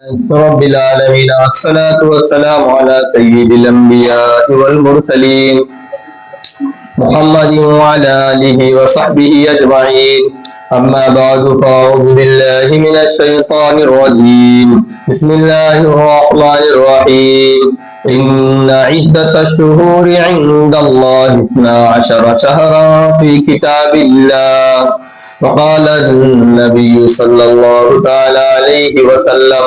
رب العالمين والصلاة والسلام على سيد الأنبياء والمرسلين محمد وعلى آله وصحبه أجمعين أما بعد فأعوذ بالله من الشيطان الرجيم بسم الله الرحمن الرحيم إن عدة الشهور عند الله 12 شهرا في كتاب الله وقال النبي صلى الله تعالى عليه وسلم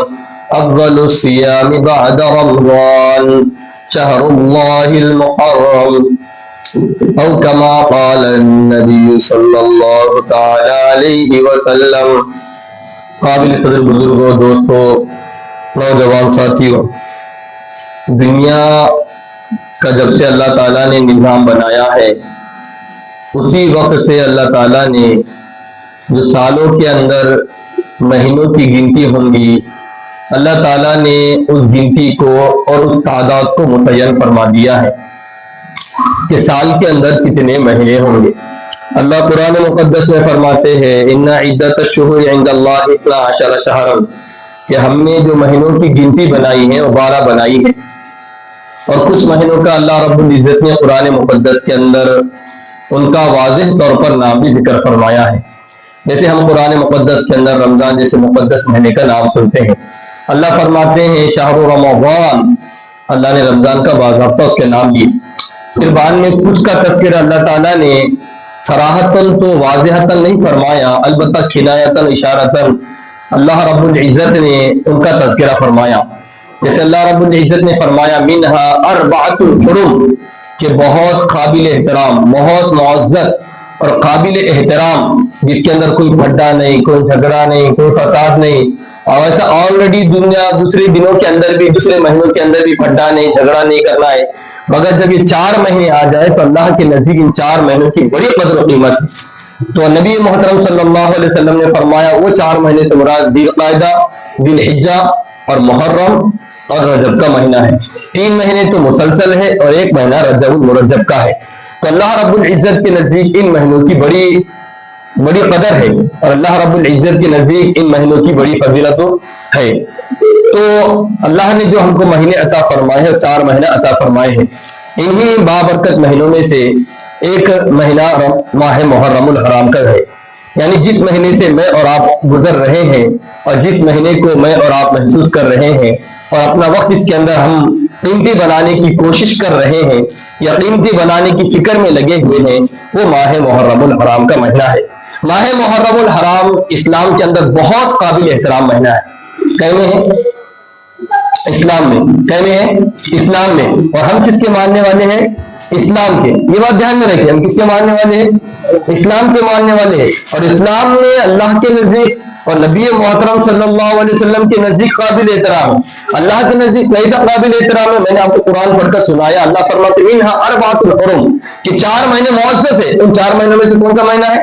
أفضل الصيام بعد رمضان شهر الله المحرم أو كما قال النبي صلى الله تعالى عليه وسلم. قابل قدر بزرگوں، دوستوں، نوجوان ساتھیوں، دنیا کا جب سے اللہ تعالیٰ نے نظام بنایا ہے اسی وقت سے اللہ تعالیٰ نے جو سالوں کے اندر مہینوں کی گنتی ہوں گی اللہ تعالیٰ نے اس گنتی کو اور اس تعداد کو متعین فرما دیا ہے کہ سال کے اندر کتنے مہینے ہوں گے. اللہ قرآن مقدس میں فرماتے ہیں ان عدت الشہور عند اللہ 12 شہرا کہ ہم نے جو مہینوں کی گنتی بنائی ہے وہ 12 بنائی ہے. اور کچھ مہینوں کا اللہ رب العزت نے قرآن مقدس کے اندر ان کا واضح طور پر نام بھی ذکر فرمایا ہے. جیسے ہم قرآن مقدس کے اندر رمضان جیسے مقدس مہینے کا نام سنتے ہیں. اللہ فرماتے ہیں شہر رمضان، اللہ نے رمضان کا باضابطہ اس کے نام دیے. پھر بعد میں کچھ کا تذکرہ اللہ تعالیٰ نے صراحتاً تو واضحتاً نہیں فرمایا، البتہ کنایتاً اشارتاً اللہ رب العزت نے ان کا تذکرہ فرمایا. جیسے اللہ رب العزت نے فرمایا منہا اربعۃ حرم کہ بہت قابل احترام، بہت معزز اور قابل احترام، جس کے اندر کوئی پھڈا نہیں، کوئی جھگڑا نہیں، کوئی فساد نہیں. اور ایسا آلریڈی دنیا دوسرے دنوں کے اندر بھی، دوسرے مہینوں کے اندر بھی پھڈا نہیں، جھگڑا نہیں کرنا ہے، مگر جب یہ 4 مہینے آ جائے تو اللہ کے نزدیک ان 4 مہینوں کی بڑی قدر و قیمت ہے. تو نبی محترم صلی اللہ علیہ وسلم نے فرمایا وہ 4 مہینے سے مراد ذی القعدہ، ذی الحجہ اور محرم اور رجب کا مہینہ ہے. 3 مہینے تو مسلسل ہے اور 1 مہینہ رجب المرجب کا ہے. تو اللہ رب العزت کے نزدیک ان مہینوں کی بڑی قدر ہے اور اللہ رب العزت کے نزدیک ان مہینوں کی بڑی فضیلت ہے. تو اللہ نے جو ہم کو مہینے عطا فرمائے ہیں 4 مہینے عطا فرمائے ہیں. انہی بابرکت مہینوں میں سے ایک مہینہ ماہ محرم الحرام کا ہے. یعنی جس مہینے سے میں اور آپ گزر رہے ہیں اور جس مہینے کو میں اور آپ محسوس کر رہے ہیں اور اپنا وقت اس کے اندر ہم قیمتی بنانے کی کوشش کر رہے ہیں یا قیمتی بنانے کی فکر میں لگے ہوئے ہیں، وہ ماہ محرم الحرام کا مہینہ ہے. ماہ محرم الحرام اسلام کے اندر بہت قابل احترام مہینہ ہے. کہنے ہیں اسلام میں اور ہم کس کے ماننے والے ہیں؟ اسلام کے. یہ بات دھیان میں رکھیں، ہم کس کے ماننے والے ہیں؟ اسلام کے ماننے والے ہیں. اور اسلام میں اللہ کے نزدیک اور نبی محترم صلی اللہ علیہ وسلم کے نزدیک قابل احترام ہے. اللہ کے نزدیک کیسا قابل احترام ہے؟ میں نے آپ کو قرآن پڑھ کر سنایا. اللہ فرماتے ہیں منہا اربعۃ حرم کہ 4 مہینے معزز ہے. ان 4 مہینوں میں سے کون سا مہینہ ہے؟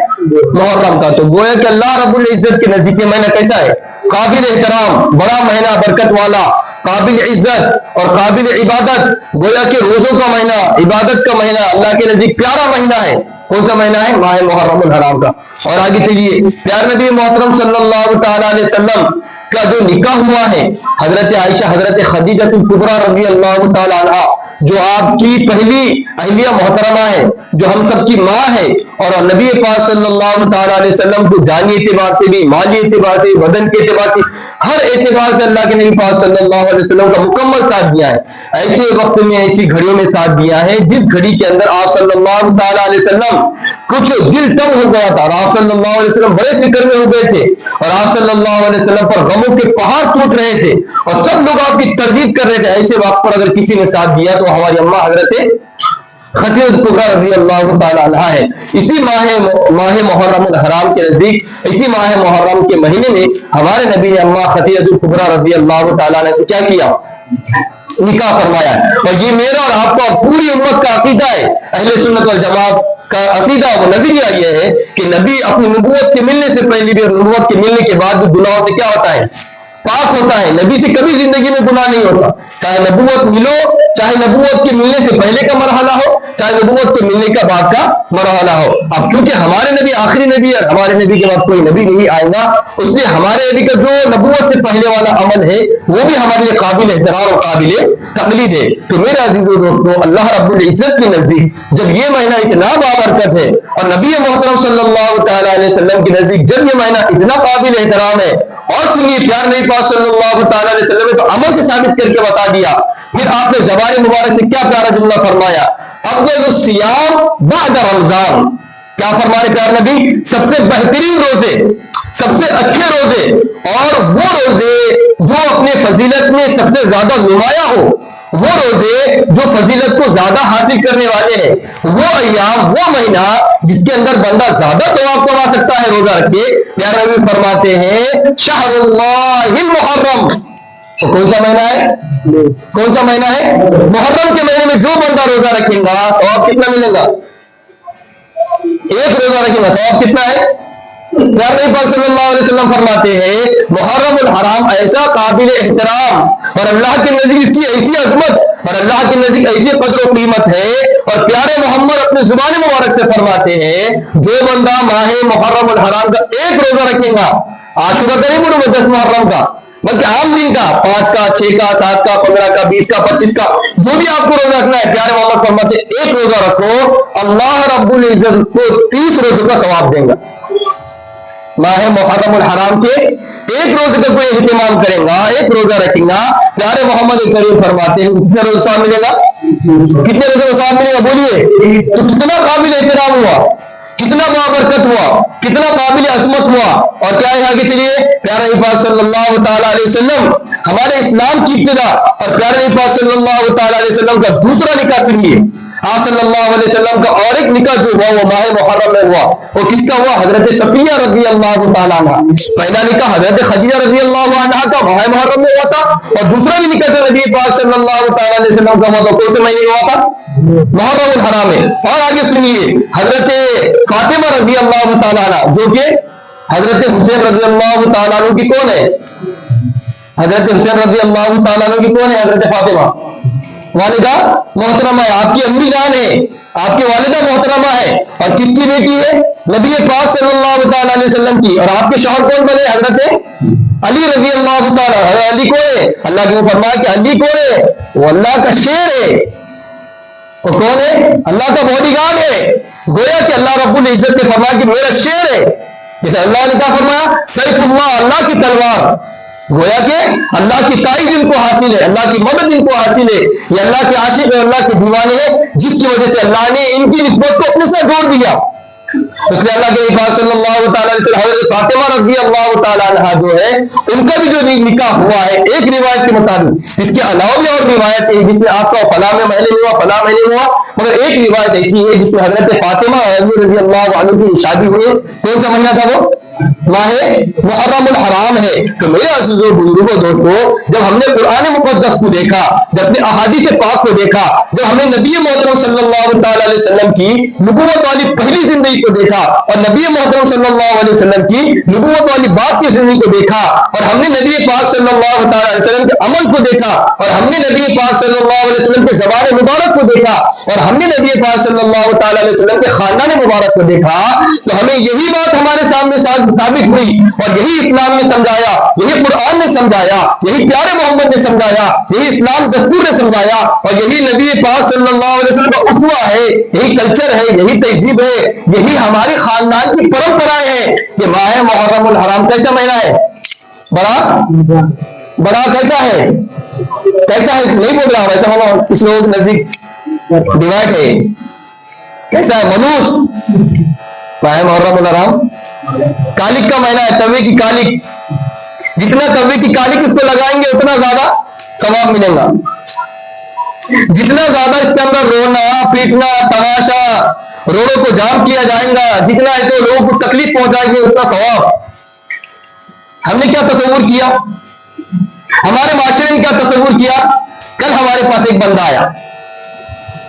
محرم کا. تو گویا کہ اللہ رب العزت کے نزدیک یہ مہینہ کیسا ہے؟ قابل احترام، بڑا مہینہ، برکت والا، قابل عزت اور قابل عبادت. گویا کہ روزوں کا مہینہ، عبادت کا مہینہ، اللہ کے نزدیک پیارا مہینہ ہے. کون سا مہینہ ہے؟ ماہ محرم الحرام کا. اور آگے چلیے، پیارے نبی محترم صلی اللہ تعالیٰ علیہ وسلم کا جو نکاح ہوا ہے حضرت عائشہ حضرت خدیجہ الکبریٰ رضی اللہ تعالیٰ عنہا، جو آپ کی پہلی اہلیہ محترمہ ہے، جو ہم سب کی ماں ہے، اور نبی پاک صلی اللہ تعالیٰ علیہ وسلم کو جانی اعتبار سے بھی، مالی اعتبار سے، بدن کے اعتبار سے، ہر اعتبار سے اللہ کے نبی پاک صلی اللہ علیہ وسلم کا مکمل ساتھ دیا ہے. ایسے وقت میں، ایسی گھڑیوں میں ساتھ دیا ہے جس گھڑی کے اندر آپ صلی اللہ تعالیٰ علیہ وسلم کچھ دل تنگ ہو گیا تھا. آپ صلی اللہ علیہ وسلم بڑے فکر میں ہو گئے تھے اور آپ صلی اللہ علیہ وسلم پر غموں کے پہاڑ ٹوٹ رہے تھے اور سب لوگ آپ کی تردید کر رہے تھے. ایسے وقت پر اگر کسی نے ساتھ دیا تو ہماری اماں حضرت خدیجہ الکبریٰ رضی اللہ تعالیٰ عنہا ہے. اسی ماہ محرم الحرام کے نزدیک، اسی ماہ محرم کے مہینے میں ہمارے نبی نے اماں خدیجہ الکبریٰ رضی اللہ تعالیٰ عنہ سے کیا کیا؟ نکاح فرمایا. اور یہ میرا اور آپ کا پوری امت کا عقیدہ ہے. اہل سنت والجماعت کا عقیدہ و نظریہ یہ ہے کہ نبی اپنی نبوت کے ملنے سے پہلے بھی اور نبوت کے ملنے کے بعد بھی گناہوں سے کیا ہوتا ہے؟ پاک ہوتا ہے. نبی سے کبھی زندگی میں گناہ نہیں ہوتا. چاہے نبوت ملو چاہے نبوت کے ملنے سے پہلے کا مرحلہ ہو چاہے نبوت کے ملنے کا بعد کا مرحلہ ہو. اب کیونکہ ہمارے نبی آخری نبی ہے, ہمارے نبی کے بعد کوئی نبی نہیں آئے گا, اس لیے ہمارے نبی کا جو نبوت سے پہلے والا عمل ہے وہ بھی ہمارے لیے قابل احترام اور قابل تقلید ہے. تو میرے عزیزو دوستو, اللہ رب العزت کے نزدیک جب یہ مہینہ اتنا بابرکت ہے اور نبی محترم صلی اللہ تعالیٰ علیہ وسلم کے نزدیک جب یہ مہینہ اتنا قابل احترام ہے, اور سنیے پیار نبی پاک صلی اللہ تعالیٰ علیہ وسلم نے تو عمل سے ثابت کر کے بتا دیا, پھر آپ نے زبان مبارک سے کیا پیارا جملہ فرمایا, افضل الصیام بعد رمضان. کیا فرمانے پیار نبی, سب سے بہترین روزے, سب سے اچھے روزے, اور وہ روزے جو اپنے فضیلت میں سب سے زیادہ نمایاں ہو, وہ روزے جو فضیلت کو زیادہ حاصل کرنے والے ہیں, وہ ایام, وہ مہینہ جس کے اندر بندہ زیادہ ثواب کما سکتا ہے روزہ رکھ کے. پیارے نبی فرماتے ہیں شہر اللہ المحرم. تو کون سا مہینہ ہے, کون سا مہینہ ہے, محرم کے مہینے میں جو بندہ روزہ رکھے گا ثواب کتنا ملے گا, ایک روزہ رکھے گا ثواب کتنا ہے. پیارے نبی پاک صلی اللہ علیہ وسلم فرماتے ہیں محرم الحرام ایسا قابل احترام اور اللہ کے نزدیک اس کی ایسی عظمت اور اللہ کے نزدیک ایسی قدر و قیمت ہے, اور پیارے محمد اپنے زبان مبارک سے فرماتے ہیں جو بندہ ماہ محرم الحرام کا ایک روزہ رکھے گا, عاشورہ کا نہیں بولوں 10 محرم کا بلکہ عام دن کا, 5 کا 6 کا 7 کا 15 کا 20 کا 25 کا جو بھی آپ کو روزہ رکھنا ہے, پیارے محمد فرماتے ہیں ایک روزہ رکھو, اللہ رب العزت کو 30 روزوں کا ثواب دیں گا. ماہ محرم الحرام کے ایک روزے کا کوئی اہتمام کرے گا, ایک روزہ رکھے گا, پیارے محمد کریم فرماتے ہیں کتنے روزہ ثواب ملے گا, کتنے روزے کا ثواب ملے گا بولیے. تو کتنا قابل احترام ہوا, کتنا بابرکت ہوا, کتنا قابل عظمت ہوا. اور کیا ہے آگے چلیے, پیارے نبی پاک صلی اللہ تعالیٰ علیہ وسلم ہمارے اسلام کی ابتدا, اور پیارے نبی پاک صلی اللہ تعالیٰ علیہ وسلم کا دوسرا نکاح سنیے. آپ صلی اللہ علیہ وسلم کا اور ایک نکاح جو ہوا وہ ماہ محرم میں ہوا, وہ کس کا ہوا, حضرت صفیہ رضی اللہ تعالیٰ عنہ. پہلا نکاح حضرت خدیجہ رضی اللہ عنہ کا ماہ محرم میں ہوا تھا, اور دوسرا بھی نکاح جو نبی پاک صلی اللہ تعالیٰ علیہ وسلم کا ہوا تھا کون سے مہینے میں ہوا تھا, محرم الحرام میں. اور آگے سنیے حضرت فاطمہ رضی اللہ تعالیٰ عنہ جو کہ حضرت حسین رضی اللہ تعالیٰ عنہ کی کون ہے, حضرت حسین رضی اللہ تعالیٰ عنہ کی کون ہے, حضرت فاطمہ والدہ محترمہ ہے, آپ کی امی جان ہے, آپ کی والدہ محترمہ ہے, اور کس کی بیٹی ہے, نبی پاک صلی اللہ تعالیٰ علیہ وسلم کی. اور آپ کے شوہر کون بنے, حضرت علی رضی اللہ تعالیٰ. علی کون ہے, اللہ نے فرمایا کہ علی کون ہے, وہ اللہ کا شیر ہے, وہ کون ہے, اللہ کا باڈی گارڈ ہے. گویا کہ اللہ رب العزت نے فرمایا کہ میرا شیر ہے, جیسے اللہ نے کہا فرمایا سیف اللہ, اللہ کی تلوار. گویا کہ اللہ کی تائید ان کو حاصل ہے, اللہ کی مدد ان کو حاصل ہے, یہ اللہ کے عاشق اور اللہ کے دیوانے ہیں, جس کی وجہ سے اللہ نے ان کی نسبت کو اپنے ساتھ جوڑ دیا. اس لیے اللہ کے پاک صلی اللہ تعالیٰ علیہ وسلم حضرت فاطمہ رضی اللہ تعالیٰ عنہ جو ہے ان کا بھی جو نکاح ہوا ہے ایک روایت کے مطابق, اس کے علاوہ بھی اور روایت ہے جس میں آپ کا فلاں مہینے میں ہوا, فلاں مہینے میں ہوا, مگر ایک روایت ایسی ہے جس میں حضرت فاطمہ رضی اللہ عنہ کی شادی ہوئی. کون سا مہینہ تھا وہ, ماہ محرم الحرام ہے. تو میرے عزیزو بزرگوں دوستو, جب ہم نے قرآن مقدس کو دیکھا, جب اپنے احادیث پاک کو دیکھا, جب ہم نے نبی محترم صلی اللہ تعالیٰ علیہ وسلم کی نبوت والی پہلی زندگی کو دیکھا, اور نبی محترم صلی اللہ علیہ وسلم کی نبوت والی بعد کی زندگی کو دیکھا, اور ہم نے نبی پاک صلی اللہ تعالیٰ علیہ وسلم کے عمل کو دیکھا, اور ہم نے نبی پاک صلی اللہ علیہ وسلم کے زبان مبارک کو دیکھا, اور ہم نے نبی پاک صلی اللہ تعالیٰ علیہ وسلم کے خاندان مبارک کو دیکھا, تو ہمیں یہی بات ہمارے سامنے ثابت ہوئی, اور یہی اسلام نے سمجھایا, یہی قرآن نے سمجھایا, یہی پیارے محمد نے سمجھایا, یہی اسلام دستور نے سمجھایا, اور یہی نبی پاک صلی اللہ علیہ وسلم کا اسوہ ہے, یہی کلچر ہے, یہی تہذیب ہے, یہی ہمارے خاندان کی پرمپرائیں ہیں کہ ماہ محرم الحرام کیسا مہینہ ہے, بڑا کیسا ہے, کیسا ہے نہیں بول رہا ہوں, ایسا ہونا اس لوگ نزدیک ڈیوائڈ ہے, کیسا ہے, منوس. ماہ محرم الحرام کالک کا مہینہ ہے, توے کی کالک, جتنا توے کی کالک اس کو لگائیں گے اتنا زیادہ ثواب ملے گا, جتنا زیادہ اس کے اندر رونا پیٹنا تماشا, روڈوں کو جام کیا جائے گا, جتنا ہے تو لوگوں کو تکلیف پہنچائے گی اتنا ثواب. ہم نے کیا تصور کیا, ہمارے معاشرے نے کیا تصور کیا, کل ہمارے پاس ایک بندہ آیا,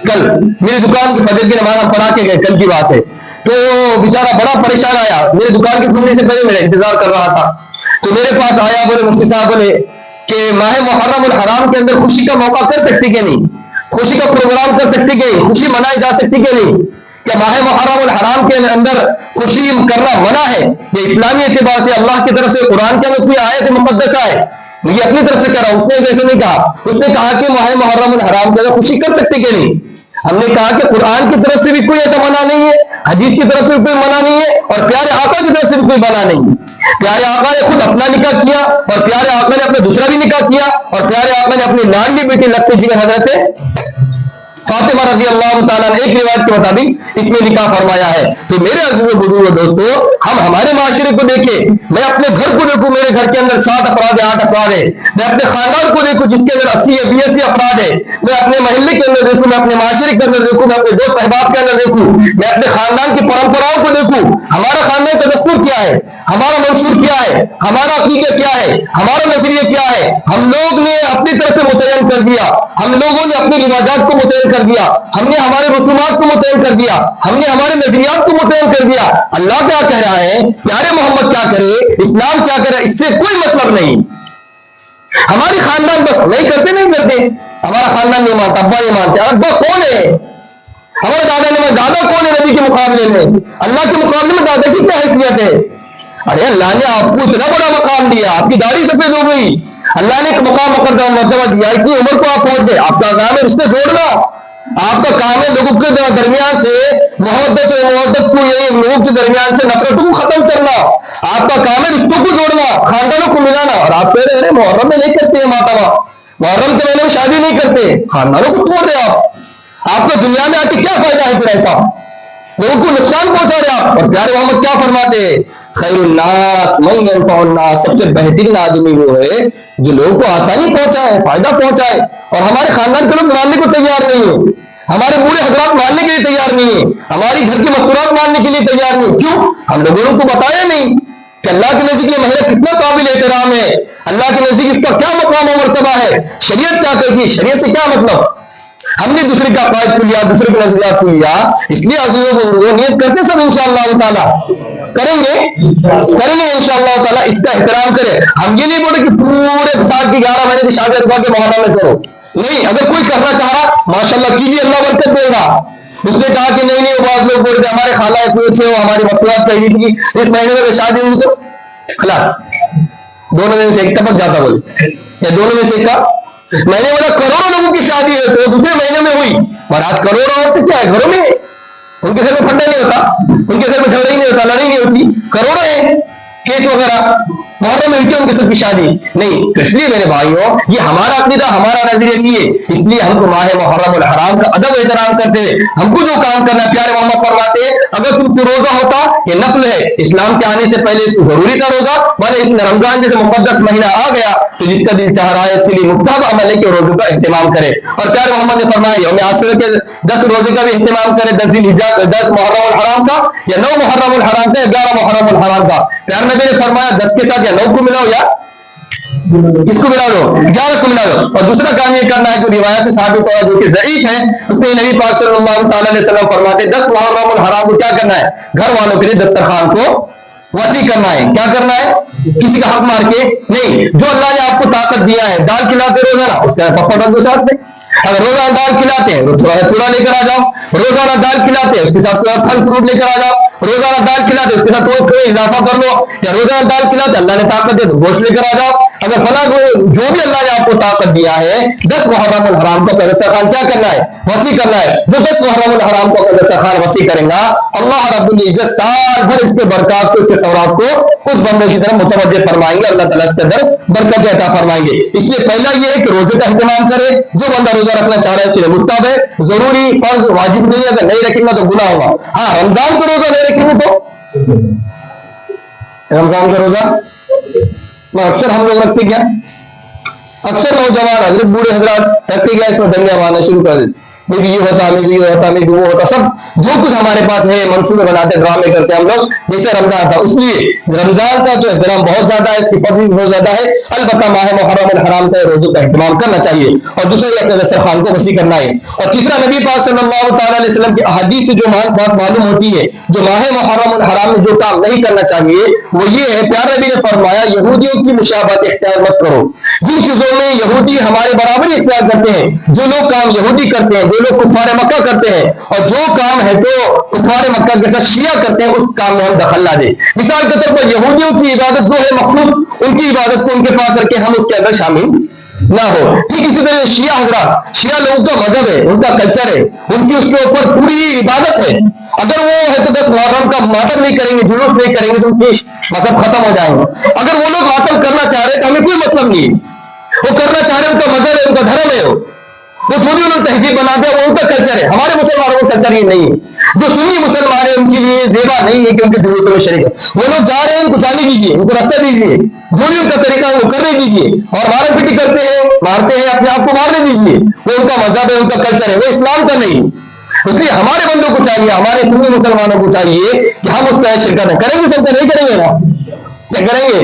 کل میری دکان کی فجر کی نماز ہم پڑھا کے گئے, کل کی بات ہے, تو بیچارہ بڑا پریشان آیا, میری دکان کے کھلنے سے پہلے میرا انتظار کر رہا تھا, تو میرے پاس آیا, بولے مفتی صاحب بولے کہ ماہ محرم الحرام کے اندر خوشی کا موقع کر سکتے کہ نہیں, خوشی کا پروگرام کر سکتی کہ خوشی منائی جا سکتی کہ نہیں؟ کیا ماہ محرم الحرام کے اندر خوشی کرنا منع ہے؟ یہ اسلامی اعتبار سے اللہ کی طرف سے قرآن کے اندر کوئی آیت مقدس ہے؟ یہ اپنی طرف سے کہہ رہا ہوں، اس نے ایسے نہیں کہا. اس نے کہا کہ ماہ محرم الحرام کے اندر خوشی کر سکتے کہ نہیں؟ ہم نے کہا کہ قرآن کی طرف سے بھی کوئی ایسا منع نہیں ہے، حدیث کی طرف سے بھی کوئی منع نہیں ہے، اور پیارے آقا کی طرف سے بھی کوئی منع نہیں ہے. پیارے آقا نے خود اپنا نکاح کیا، اور پیارے آقا نے اپنا دوسرا بھی نکاح کیا، اور پیارے آقا نے اپنی لاڈلی بیٹی لقب جگر حضرت فاطمہ رضی اللہ تعالیٰ نے ایک روایت کے مطابق اس میں نکاح فرمایا ہے. تو میرے عزیز و بزرگ دوستو، ہم ہمارے معاشرے کو دیکھیں. میں اپنے گھر کو دیکھوں، میرے گھر کے اندر 7 افراد ہے، 8 افراد ہے. میں اپنے خاندان کو دیکھوں جس کے اندر 80 یا 82 افراد ہے. میں اپنے محلے کے اندر دیکھوں، میں اپنے معاشرے کے اندر دیکھوں، میں اپنے دوست احباب کے اندر دیکھوں، میں اپنے خاندان کی پرمپراؤں کو دیکھوں. ہمارا خاندان کا دستور کیا ہے؟ ہمارا منصور کیا ہے؟ ہمارا عقیدہ کیا ہے؟ ہمارا نظریہ کیا ہے؟ ہم لوگ نے اپنی طرف سے متعین کر دیا، ہم لوگوں نے اپنی روایات کو متعین کر دیا، ہم نے ہمارے رسومات کو متعین کر دیا، ہم نے ہمارے نظریات کو متعین کر دیا. اللہ کیا کہہ رہا ہے، پیارے محمد کیا کرے، اسلام کیا کرے، اس سے کوئی مطلب نہیں. ہمارے خاندان بس نہیں کرتے، ہمارا خاندان نہیں مانتا، ابا نہیں مانتے. ابا کون ہے؟ ہمارے دادا نہیں مانتے. دادا کون ہے نبی کے مقابلے میں؟ اللہ کے مقابلے میں دادا کی کیا حیثیت ہے؟ ارے اللہ نے آپ کو اتنا بڑا مقام دیا، آپ کی داڑھی سفید ہو گئی، اللہ نے ایک مقام مرتبہ دیا، اتنی عمر کو آپ پہنچ گئے. آپ کا کام ہے رشتے جوڑنا، آپ کا کام ہے لوگوں کے درمیان سے محبت کو، لوگوں کے درمیان سے نفرتوں کو ختم کرنا. آپ کا کام ہے رشتوں کو جوڑنا، خاندانوں کو ملانا. اور آپ کہہ رہے ہیں محرم میں نہیں کرتے ہیں ماتما، محرم کے مہینے میں شادی نہیں کرتے، خاندانوں کو توڑ رہے آپ کو دنیا میں آ کے کیا فائدہ ہے؟ پھر ایسا لوگوں کو نقصان پہنچا رہے آپ. اور پیارے محمد کیا فرماتے ہیں؟ خیر الناس من ينفع الناس، سب سے بہترین آدمی وہ ہے جو لوگوں کو آسانی پہنچائے، فائدہ پہنچائے. اور ہمارے خاندان کے لوگ ماننے کو تیار نہیں ہیں، ہمارے بوڑھے حضرات ماننے کے لیے تیار نہیں ہیں، ہماری گھر کی مستورات ماننے کے لیے تیار نہیں. کیوں؟ ہم لوگوں کو بتایا نہیں کہ اللہ کے نزدیک یہ مہینہ کتنا قابل احترام ہے، اللہ کے نزدیک اس کا کیا مقام و مرتبہ ہے، شریعت کیا کہتی ہے، شریعت سے کیا مطلب. ہم نے دوسرے کا عقائد کو لیا، دوسرے کے نظریات کو لیا. اس لیے عزیزوں کو نیت کرتے سب انشاءاللہ تعالی کریں گے انشاءاللہ تعالی، اس کا احترام کریں. ہم یہ نہیں بولے کہ پورے سال کی 11 مہینے کی شادی رکھوا کے محرم میں کرو، نہیں. اگر کوئی کرنا چاہا ماشاءاللہ کیجیے، اللہ برکت دے گا. اس نے کہا کہ نہیں بعض لوگ بولتے ہمارے خالہ کوئی تھے، وہ ہماری مصروفات کہی تھی اس مہینے میں شادی ہوئی تو خلاص دونوں میں سے ایک ٹپک جاتا، بولے یا دونوں میں سے ایک کا. میں نے بولا کروڑوں لوگوں کی شادی ہے تو دوسرے مہینے میں ہوئی، اور آج کروڑوں عورتیں کیا ہے گھروں میں، ان کے گھر میں پھنڈا نہیں ہوتا، ان کے گھر میں جھگڑا ہی نہیں ہوتا، لڑائی نہیں ہوتی، کروڑوں ہیں کیس وغیرہ محرم میں ہوتی ہے ان کے سب کی شادی نہیں. اس لیے میرے بھائیوں یہ ہمارا عقیدہ، ہمارا نظریہ نہیں ہے. اس لیے ہم کو ماہ محرم الحرام کا ادب احترام کرتے ہیں. ہم کو جو کام کرنا ہے پیارے محمد فرماتے ہیں اگر تم کو روزہ ہوتا، یہ نفل ہے، اسلام کے آنے سے پہلے اس کو ضروری تھا روزہ، بھلے اس میں رمضان جیسے مقدس مہینہ آ گیا تو جس کا دل چاہ رہا ہے اس کے لیے مستحب عمل ہے کہ روزوں کا اہتمام کرے. اور پیارے محمد نے فرمایا یوم عاشورہ کے 10 روزے کا بھی اہتمام کرے، 10 محرم الحرام کا یا 9 محرم الحرام کا یا 11 محرم الحرام کا. پیارے نبی نے فرمایا 10 کے ساتھ یا 9 کو ملاؤ یا اس کو ملا دو، 11 کو ملا دو. اور دوسرا کام یہ کرنا ہے جو روایت سے ثابت ہوا جو کہ ضعیف ہے، اس میں نبی پاک صلی اللہ تعالی علیہ وسلم فرماتے 10 محرم الحرام کو کیا کرنا ہے؟ گھر والوں کے لیے دسترخوان کو وسیع کرنا ہے. کیا کرنا ہے؟ کسی کا حق مار کے نہیں. جو اللہ نے آپ کو طاقت دیا ہے، دال کھلاتے روزانہ اس کا پپا ڈال دو ساتھ میں. اگر روزانہ دال کھلاتے ہیں تو تھوڑا چوڑا لے کر آ جاؤ. روزانہ دال کھلاتے ہیں اس کے ساتھ تھوڑا پھل فروٹ لے کر آ جاؤ. روزانہ دال کھلاتے اس کے ساتھ تھوڑا اضافہ کر لو. یا روزانہ دال کھلاتے اللہ نے طاقت دے تو گوشت لے کر آ جاؤ. اگر فلاں جو بھی اللہ نے آپ کو طاقت دیا ہے 10 محرم الحرام کا دسترخوان کیا کرنا ہے؟ وسیع کرنا ہے. جو 10 محرم الحرام کا دسترخوان وسیع کریں گا اللہ رب العزت سال بھر اس کے برکات کو، اس کے ثواب کو اس بندے کی طرف متوجہ فرمائیں گے. اللہ تعالیٰ اس کے اندر برکت عطا فرمائیں گے. اس لیے پہلا یہ ہے کہ روزے کا اہتمام کرے. جو بندہ روزہ رکھنا چاہ رہا ہے اس کے لیے مستحب ہے، ضروری فرض واجب نہیں ہے. اگر نہیں رکھیں گا تو گناہ ہوگا. ہاں رمضان کا روزہ نہیں رکھیں گے تو رمضان کا روزہ اکثر ہم لوگ رکھتے کیا، اکثر نوجوان حضرت بوڑھے حضرات رکھتے کیا، اس میں دنیا مارنا شروع کر دیتے. میری یہ ہوتا، میری یہ ہوتا، میری وہ ہوتا، سب جو کچھ ہمارے پاس ہے منصوبے بناتے ڈرامے کرتے ہم لوگ، جیسے رمضان تھا. اس لیے رمضان کا تو احترام بہت زیادہ ہے، اس کی فضیلت بہت زیادہ ہے. البتہ ماہ محرم الحرام کا روزوں کا اہتمام کرنا چاہیے، اور دوسرا یہ اپنے دسترخوان کو وسیع کرنا ہے. اور تیسرا نبی پاک صلی اللہ تعالیٰ علیہ وسلم کی احادیث سے جو بات معلوم ہوتی ہے، جو ماہ محرم الحرام میں جو کام نہیں کرنا چاہیے وہ یہ ہے، پیارے نبی نے فرمایا یہودیوں کی مشابہت اختیار مت کرو. جن چیزوں میں یہودی ہمارے برابر اختیار کرتے ہیں، جو لوگ کام یہودی کرتے ہیں، جو لوگ کفار مکہ کرتے ہیں، اور جو کام ہے تو کفار مکہ کے ساتھ شیعہ کرتے ہیں، اس کام میں ہم دخل نہ دیں. مثال کے طور پر یہودیوں کی عبادت جو ہے مخلوق، ان کی عبادت کو ان کے پاس رکھ کے ہم اس کے اندر شامل نہ ہو. ٹھیک اسی طرح شیعہ حضرات، شیعہ لوگوں کا مذہب ہے، ان کا کلچر ہے، ان کی اس کے اوپر پوری عبادت ہے. اگر وہ ہے تو 10 محرم کا ماتم نہیں کریں گے، جلوس نہیں کریں گے تو ان کی مذہب ختم ہو جائے گا. اگر وہ لوگ ماتم کرنا چاہ رہے تو ہمیں کوئی مطلب نہیں. وہ کرنا چاہ رہے، ان کا مذہب ہے، ان کا دھرم ہے، وہ تھوڑی انہوں تہذیب بناتے ہیں، وہ ان کا کلچر ہے. ہمارے مسلمانوں کا کلچر یہ نہیں ہے. جو سنی مسلمان ہیں ان کے لیے زیبا نہیں ہے کہ ان کے جلوسوں میں شریک ہے. وہ لوگ جا رہے ہیں، ان کو جانے دیجیے، ان کو راستہ دیجیے، جو بھی ان کا طریقہ ہے وہ کرنے دیجیے. اور مارا پیٹی کرتے ہیں، مارتے ہیں، اپنے آپ کو مارنے دیجیے. وہ ان کا مذہب ہے، ان کا کلچر ہے، وہ اسلام کا نہیں. اس لیے ہمارے بندوں کو چاہیے، ہمارے سنی مسلمانوں کو چاہیے کہ ہم اس کا شرکت ہے. کریں گے سب کا نہیں کریں گے نا؟ کیا کریں گے؟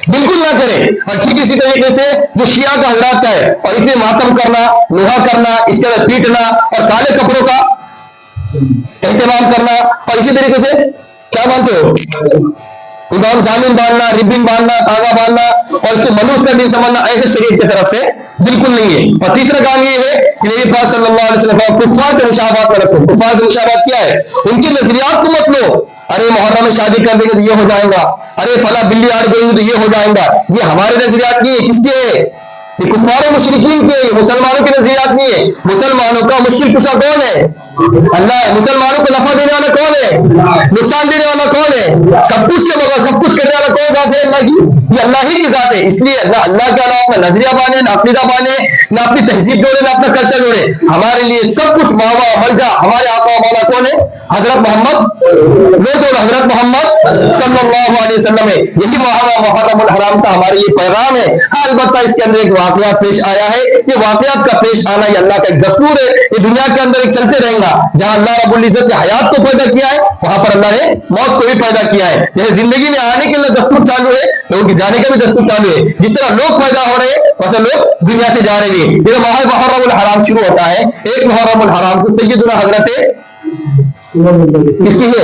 بالکل نہ کریں. اور ٹھیک اسی طریقے سے جو شیعہ کا حضرات کا ہے، اور اسے ماتم کرنا، لوہا کرنا، اس کے بعد پیٹنا، اور کالے کپڑوں کا اہتمام کرنا، اور اسی طریقے سے کیا مانتے ہو، امام ضامن باندھنا، ربن باندھنا، تاغا باندھنا، اور اس کو منوس کا دن سمجھنا، ایسے شریعت کی طرف سے بالکل نہیں ہے. اور تیسرا کام یہ ہے کہ نبی پاک صلی اللہ علیہ وسلم کفار سے مشابہت نہ رکھو. کفار سے مشابہت کیا ہے؟ ان کی نظریات کو مت لو. ارے محرم میں شادی کر دیں گے تو یہ ہو جائے گا، ارے فلاں بلی آڑ گئی تو یہ ہو جائے گا. یہ ہمارے نظریات نہیں ہے. کس کے ہے؟ یہ کفار مشرکین کے، مسلمانوں کے نظریات نہیں ہے. مسلمانوں کا مشکل کشا کون ہے؟ اللہ ہے. مسلمانوں کو نفع دینے والا کون ہے؟ نقصان دینے والا کون ہے؟ سب کچھ کے بغیر سب کچھ کرنے والا کون ذات ہے؟ اللہ کی. یہ اللہ ہی کی ذات ہے. اس لیے اللہ کے علاوہ اپنا نظریہ بانے، نہ عقیدہ بانے، نہ اپنی تہذیب جوڑے، نہ اپنا کلچر جوڑے. ہمارے لیے سب کچھ ماوا ملجا ہمارے آقا و مولا کون ہے؟ حضرت محمد، حضرت محمد صلی اللہ علیہ وسلم ہے. یہی محرم الحرام کا ہمارے لیے پیغام ہے. ہاں البتہ اس کے اندر ایک واقعات پیش آیا ہے. یہ واقعات کا پیش آنا یہ اللہ کا ایک دستور ہے. یہ دنیا کے اندر ایک چلتے رہیں گا. جہاں اللہ رب العزت نے حیات کو پیدا کیا ہے، وہاں پر اللہ نے موت کو بھی پیدا کیا ہے. جیسے زندگی میں آنے کے لیے دستور چالو ہے، لوگوں کی جانے کا بھی دستور چالو ہے. جس طرح لوگ پیدا ہو رہے ہیں ویسے لوگ دنیا سے جا رہے ہیں. یہ ماہ محرم الحرام شروع ہوتا ہے. ایک محرم الحرام کو سیدنا حضرت کس کی ہے؟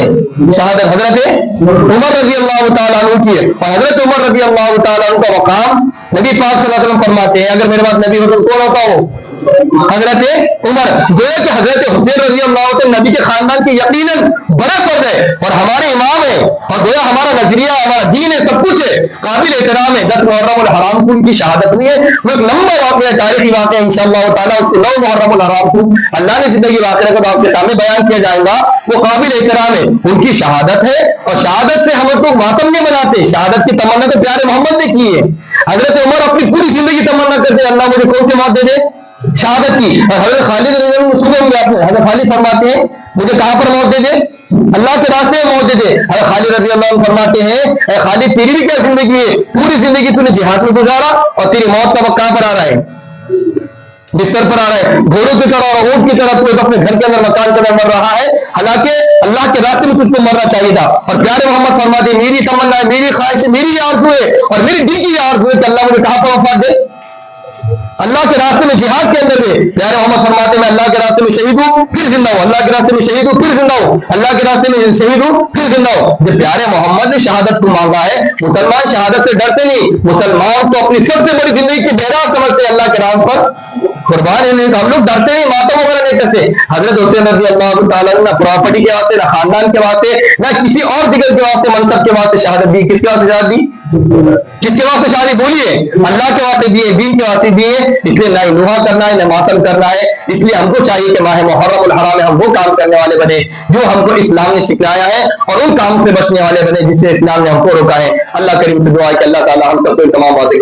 شہادت حضرت عمر رضی اللہ تعالیٰ عنہ کی ہے. اور حضرت عمر رضی اللہ تعالیٰ عنہ کا مقام نبی پاک صلی اللہ علیہ وسلم فرماتے ہیں، اگر میرے بات نبی ہوتا کون ہوتا ہو؟ حضرت عمر. گویا کہ حضرت حسین رضی اللہ عنہ نبی کے خاندان کے یقیناً بڑا فرد ہے اور ہمارے امام ہے، اور گویا ہمارا نظریہ، ہمارا دین ہے، سب کچھ ہے، قابل احترام ہے. 10 محرم الحرام کو ان کی شہادت نہیں ہے. وہ ایک لمبا واقعہ، تاریخی واقعہ ہے. انشاءاللہ تعالیٰ اس کو 9 محرم الحرام کو اللہ نے زندگی واقعہ کو آپ کے سامنے بیان کیا جائے گا. وہ قابل احترام ہے، ان کی شہادت ہے. اور شہادت سے ہم لوگ ماتم نہیں بناتے. شہادت کی تمنا تو پیارے محمد نے کی ہے. حضرت عمر اپنی پوری زندگی تمنا کرتے ہیں، اللہ مجھے کون سی موت دے دے؟ شہادت کی. اور حضرت خالد رضی اللہ عنہ صبح میں آپ حضرت خالد فرماتے ہیں مجھے کہاں پر موت دے دے؟ اللہ کے راستے میں موت دے دے. حضرت خالد رضی اللہ عنہ فرماتے ہیں اے خالد تیری بھی کیا زندگی ہے؟ پوری زندگی تو نے جہاد میں گزارا اور تیری موت کا وقت کہاں پر آ رہا ہے؟ بستر پر آ رہا ہے. گھوڑوں کی طرح اور اونٹ کی طرح تو اپنے گھر کے اندر مکان کے اندر مر رہا ہے. حالانکہ اللہ کے راستے میں تجھ کو مرنا چاہیے تھا. اور پیارے محمد فرماتے ہیں میری تمنا ہے، میری خواہش ہے، میری آرزو ہے اور میری دل کی آرزو ہے کہ اللہ مجھے کہاں پر وفات دے؟ اللہ کے راستے میں جہاد کے اندر میں. پیارے محمد فرماتے ہیں میں اللہ کے راستے میں شہید ہوں پھر زندہ ہوں، اللہ کے راستے میں شہید ہوں پھر زندہ ہوں، اللہ کے راستے میں شہید ہوں پھر زندہ ہوں. جب پیارے محمد نے شہادت کو مانگا ہے، مسلمان شہادت سے ڈرتے نہیں. مسلمان تو اپنی سب سے بڑی زندگی کی بیراز سمجھتے ہیں، اللہ کے راستے پر قربان ہے. نہیں ہم لوگ ڈرتے نہیں، ماتم وغیرہ نہیں کرتے. حضرت حسین رضی اللہ تعالیٰ نہ پراپرٹی کے واسطے، نہ خاندان کے واسطے، نہ کسی اور دیگر کے واسطے، منصب کے واسطے شہادت دی. کس کے واسطے شہادت دی؟ کس کے واسطے شادی بولیے؟ اللہ کے واسطے دیے، دین کے واسطے دیے. اس لیے نہ نوحہ کرنا ہے، نہ ماتم کرنا ہے. اس لیے ہم کو چاہیے کہ ماہ محرم الحرام میں ہم وہ کام کرنے والے بنے جو ہم کو اسلام نے سکھلایا ہے، اور ان کام سے بچنے والے بنے جس سے اسلام نے ہم کو روکا ہے. اللہ کریم سے دعا ہے کہ اللہ تعالیٰ ہم سب کو تمام باتیں